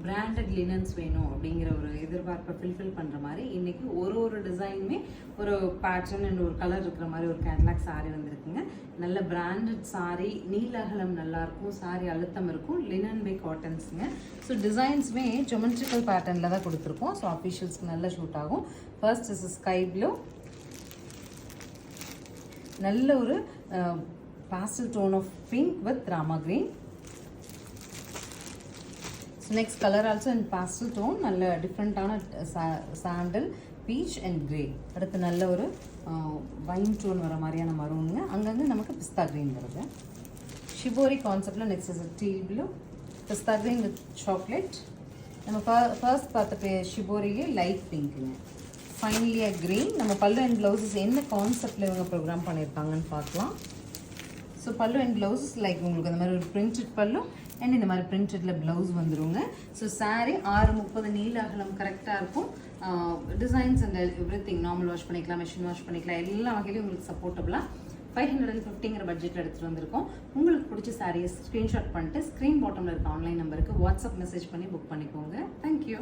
Branded linens வேணும் அப்படிங்கிற ஒரு எதிர்பார்ப்பை ஃபில்ஃபில் பண்ணுற மாதிரி இன்றைக்கி ஒரு டிசைனுமே ஒரு பேட்டர்ன் அண்ட் ஒரு கலர் இருக்கிற மாதிரி ஒரு கேட்லாக் சாரீ வந்திருக்குங்க. நல்ல பிராண்டட் சாரீ, நீல அகலம் நல்லாயிருக்கும், சாரீ அழுத்தம் இருக்கும், லினன் பை காட்டன்ஸுங்க. ஸோ டிசைன்ஸுமே ஜொமெட்ரிக்கல் பேட்டர்னில் தான் கொடுத்துருக்கோம். ஸோ அஃபிஷியல்ஸ்க்கு நல்லா ஷூட் ஆகும். ஃபர்ஸ்ட் இஸ் ஸ்கை ப்ளூ, நல்ல ஒரு pastel tone of pink with rama green. So next color also in pastel tone, நல்ல டிஃப்ரெண்ட்டான சாண்டல், பீச் அண்ட் கிரே. அடுத்து நல்ல ஒரு வைன் டோன் வர மாதிரியான மரூனுங்க. அங்கங்கே நமக்கு பிஸ்தா க்ரீன் வருது. ஷிபோரி கான்செப்டில் next is teal blue, pista green with chocolate. நம்ம ஃபர்ஸ்ட் பார்த்த ஷிபோரியே லைட் பிங்க்குங்க. Finally green. நம்ம பல்லு அண்ட் ப்ளவுசஸ் என்ன கான்செப்டில் இவங்க ப்ரோக்ராம் பண்ணியிருக்காங்கன்னு பார்க்கலாம். ஸோ பல்லு அண்ட் ப்ளவுசஸ் லைக் உங்களுக்கு அந்த மாதிரி ஒரு பிரிண்டட் பல்லு அண்ட் இந்த மாதிரி பிரிண்டடில் ப்ளவுஸ் வந்துடுங்க. ஸோ சாரீ 6:30 நீல அகலம் கரெக்டாக இருக்கும். Designs and every thing normal wash பண்ணிக்கலாம், மிஷின் வாஷ் பண்ணிக்கலாம், எல்லா வகையிலையும் உங்களுக்கு சப்போர்ட்டபுளாக 550ங்கிற பட்ஜெட்டில் எடுத்துகிட்டு வந்திருக்கோம். உங்களுக்கு பிடிச்ச சாரியை ஸ்க்ரீன்ஷாட் பண்ணிட்டு ஸ்க்ரீன் பாட்டமில் இருக்க ஆன்லைன் நம்பருக்கு வாட்ஸ்அப் மெசேஜ் பண்ணி புக் பண்ணிக்கோங்க. தேங்க்யூ.